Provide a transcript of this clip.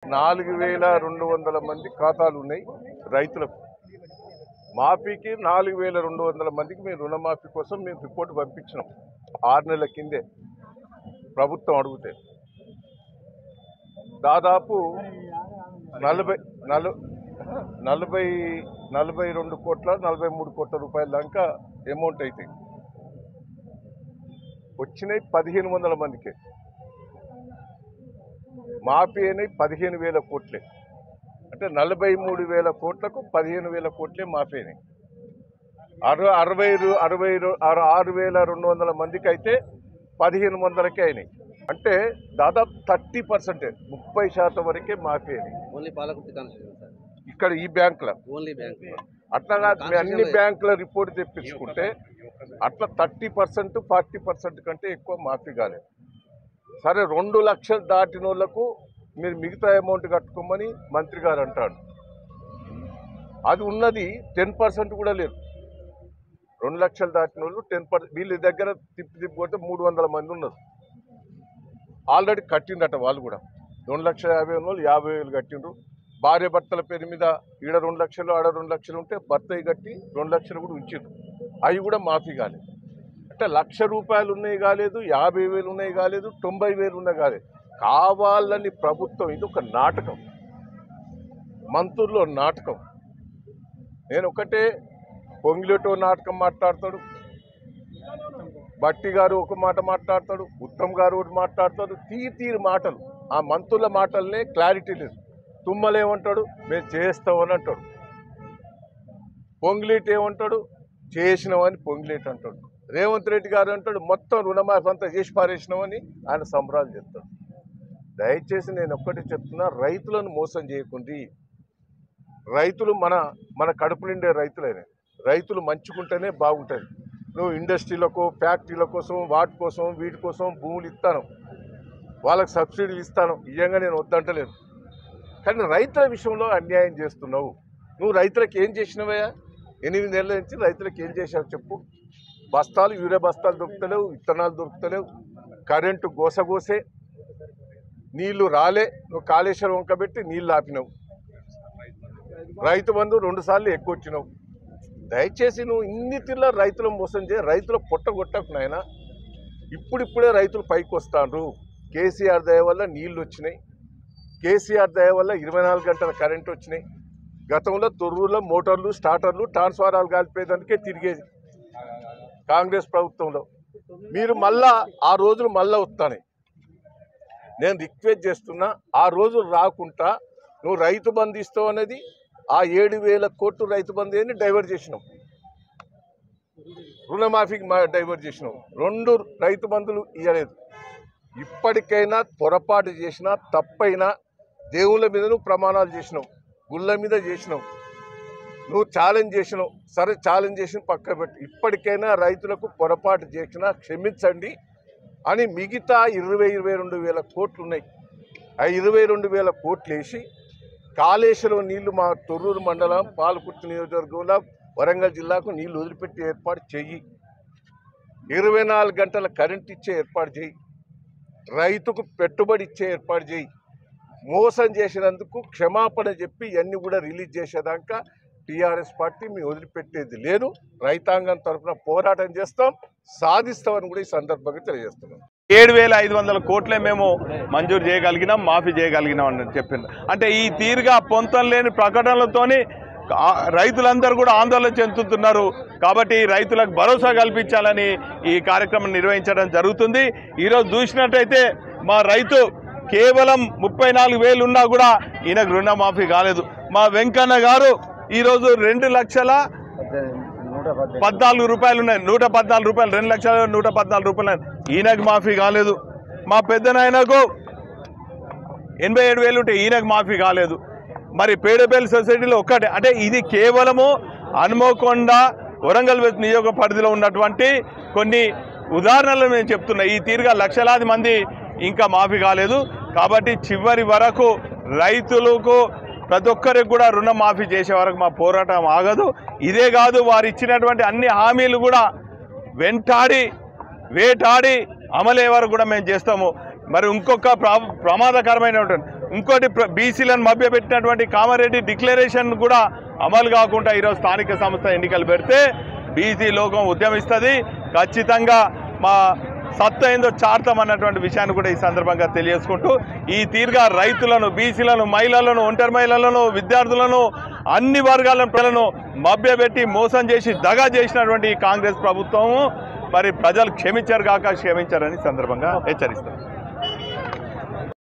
4200 మంది ఖాతాలు ఉన్నాయి రైతులకు. మాఫీకి 4200 మందికి మేము రుణమాఫీ కోసం మేము రిపోర్ట్ పంపించినాం 6 నెలల కిందే ప్రభుత్వం అడిగితే. దాదాపు 42 కోట్ల 43 కోట్ల రూపాయల దాకా అమౌంట్ అయితే వచ్చినాయి 1500 మందికి. మాఫీ అయినాయి 15,000 కోట్లే. అంటే 43,000 కోట్లకు 15,000 కోట్లే మాఫీ అయినాయి. 66,200 మందికి అయితే 1,500కే అయినాయి. అంటే దాదాపు 30%, 30% వరకే మాఫీ అయినాయి. ఇక్కడ ఈ బ్యాంకుల అట్లా అన్ని బ్యాంకుల రిపోర్ట్ తెప్పించుకుంటే అట్లా 30%, 40% కంటే ఎక్కువ మాఫీ కాలేదు. సరే 2 లక్షలు దాటిన వాళ్ళకు మీరు మిగతా అమౌంట్ కట్టుకోమని మంత్రి గారు అంటాడు. అది ఉన్నది 10% కూడా లేదు. 2 లక్షలు దాటిన వాళ్ళు 10%. వీళ్ళ దగ్గర తిప్పుకొడితే 300 మంది ఉన్నారు. ఆల్రెడీ కట్టిండట వాళ్ళు కూడా. 2,50,000 వాళ్ళు 50,000 కట్టిండ్రు. భార్య భర్తల పేరు మీద ఈడ 2 లక్షలు ఆడ 2 లక్షలు ఉంటే భర్త కట్టి 2 లక్షలు కూడా ఉంచారు. అవి కూడా మాఫీ కాలేదు. అంటే ₹1,00,000 ఉన్నాయి కాలేదు, 50,000 ఉన్నాయి కాలేదు, 90,000 ఉన్నాయి కాలేదు. కావాలని ప్రభుత్వం ఇది ఒక నాటకం, మంత్రుల్లో నాటకం. నేను ఒకటే, పొంగిలేటో నాటకం మాట్లాడతాడు, బట్టి గారు ఒక మాట మాట్లాడతాడు, ఉత్తమ్ గారు ఒకటి మాట్లాడతాడు. తీరు మాటలు. ఆ మంత్రుల మాటలనే క్లారిటీ లేదు. తుమ్మలేమంటాడు, మేము చేస్తామని అంటాడు. పొంగిలేట్ ఏమంటాడు, చేసినామని పొంగిలేట్ అంటాడు. రేవంత్ రెడ్డి గారు అంటాడు మొత్తం రుణమాఫీ అంతా చేసి పారేసినామని ఆయన సంబరాలు చెప్తాడు. దయచేసి నేను ఒక్కటి చెప్తున్నా, రైతులను మోసం చేయకుండి. రైతులు మన కడుపు నిండే రైతులైన రైతులు మంచుకుంటేనే బాగుంటుంది. నువ్వు ఇండస్ట్రీలకు, ఫ్యాక్టరీల కోసం, వాటి కోసం, వీటి కోసం భూములు ఇస్తాను, వాళ్ళకి సబ్సిడీలు ఇస్తాను, ఇయ్యంగా నేను వద్దంటలేను. కానీ రైతుల విషయంలో అన్యాయం చేస్తున్నావు. నువ్వు రైతులకు ఏం చేసినవయ్యా? 8 నెలల నుంచి రైతులకు ఏం చేసావు చెప్పు? బస్తాలు, యూరియా బస్తాలు దొరుకుతలేవు, విత్తనాలు దొరుకుతలేవు, కరెంటు గోసగోసే, నీళ్లు రాలే. నువ్వు కాళేశ్వరం వంకబెట్టి నీళ్ళు ఆపినావు. రైతు బంధు 2 సార్లు ఎక్కువచ్చినావు. దయచేసి నువ్వు ఇన్ని తీర్ల రైతులను మోసం చేయ, రైతుల పొట్టగొట్టకు నాయన. ఇప్పుడిప్పుడే రైతులు పైకి వస్తాండ్రు. కేసీఆర్ దయ వల్ల నీళ్లు వచ్చినాయి. కేసీఆర్ దయ వల్ల 24 గంటల కరెంటు వచ్చినాయి. గతంలో తొర్రూరులో మోటార్లు, స్టార్టర్లు, ట్రాన్స్ఫారాలు కాల్పేదానికే తిరిగేది కాంగ్రెస్ ప్రభుత్వంలో. మీరు మళ్ళా ఆ రోజులు మళ్ళా వస్తాయి. నేను రిక్వెస్ట్ చేస్తున్నా, ఆ రోజులు రాకుండా నువ్వు రైతు బంధు ఇస్తావు అనేది ఆ 7,000 కోట్లు రైతు బంధు అని డైవర్ట్ చేసినావు. రుణమాఫీకి డైవర్ట్ చేసినావు. 2 రైతు బంధులు ఇవ్వలేదు. ఇప్పటికైనా పొరపాటు చేసినా, తప్పైనా దేవుళ్ళ మీద నువ్వు ప్రమాణాలు చేసినావు, గుళ్ళ మీద చేసినావు, నువ్వు ఛాలెంజ్ చేసినావు. సరే ఛాలెంజ్ చేసిన పక్క పెట్టి ఇప్పటికైనా రైతులకు పొరపాటు చేసినా క్షమించండి అని మిగతా 22,000 కోట్లు ఉన్నాయి. ఆ 22,000 కోట్లు వేసి కాళేశ్వరం నీళ్లు మా తొర్రూరు మండలం, పాలకుర్తి నియోజకవర్గంలో, వరంగల్ జిల్లాకు నీళ్లు వదిలిపెట్టి ఏర్పాటు చెయ్యి. 24 గంటల కరెంట్ ఇచ్చే ఏర్పాటు చేయి. రైతుకు పెట్టుబడి ఇచ్చే ఏర్పాటు చేయి. మోసం చేసినందుకు క్షమాపణ చెప్పి ఇవన్నీ కూడా రిలీజ్ చేసేదాకా టీఆర్ఎస్ పార్టీ మేము వదిలిపెట్టేది లేదు. రైతాంగం తరఫున పోరాటం చేస్తాం, సాధిస్తామని కూడా ఈ సందర్భంగా తెలియజేస్తున్నాం. 7,500 కోట్లే మేము మంజూరు చేయగలిగినాం, మాఫీ చేయగలిగినాం అని చెప్పింది. అంటే ఈ తీరుగా పొంతం లేని ప్రకటనలతోని రైతులందరూ కూడా ఆందోళన చెందుతున్నారు. కాబట్టి రైతులకు భరోసా కల్పించాలని ఈ కార్యక్రమం నిర్వహించడం జరుగుతుంది. ఈరోజు చూసినట్టయితే మా రైతు కేవలం 34,000 ఉన్నా కూడా ఈయనకు రుణమాఫీ కాలేదు. మా వెంకన్న గారు ఈరోజు 2,14,000 రూపాయలు ఉన్నాయి, 114 రూపాయలు, 2,114 రూపాయలు ఈయనకు మాఫీ కాలేదు. మా పెద్దనాయనకు 87,000 ఉంటే ఈయనకు మాఫీ కాలేదు. మరి పేడపల్లి సొసైటీలో ఒక్కటే. అంటే ఇది కేవలము హన్మకొండ, వరంగల్ వెస్ట్ నియోజక పరిధిలో ఉన్నటువంటి కొన్ని ఉదాహరణలు నేను చెప్తున్నా. ఈ తీరుగా లక్షలాది మంది ఇంకా మాఫీ కాలేదు. కాబట్టి చివరి వరకు రైతులకు ప్రతి ఒక్కరికి కూడా రుణమాఫీ చేసే వరకు మా పోరాటం ఆగదు. ఇదే కాదు, వారు ఇచ్చినటువంటి అన్ని హామీలు కూడా వేటాడి అమలయ్యే వరకు కూడా మేము చేస్తాము. మరి ఇంకొక ప్రమాదకరమైన ఇంకోటి బీసీలను మభ్యపెట్టినటువంటి కామారెడ్డి డిక్లరేషన్ కూడా అమలు కాకుండా ఈరోజు స్థానిక సంస్థ ఎన్నికలు పెడితే బీసీ లోకం ఉద్యమిస్తుంది. ఖచ్చితంగా మా సత్తా ఏందో చాడతామన్నటువంటి విషయాన్ని కూడా ఈ సందర్భంగా తెలియజేసుకుంటూ ఈ తీరుగా రైతులను, బీసీలను, మహిళలను, ఒంటరి మహిళలను, విద్యార్థులను, అన్ని వర్గాల ప్రజలను మభ్యపెట్టి మోసం చేసి దగా చేసినటువంటి ఈ కాంగ్రెస్ ప్రభుత్వము మరి ప్రజలు క్షమించారు కాక క్షమించారని సందర్భంగా హెచ్చరిస్తారు.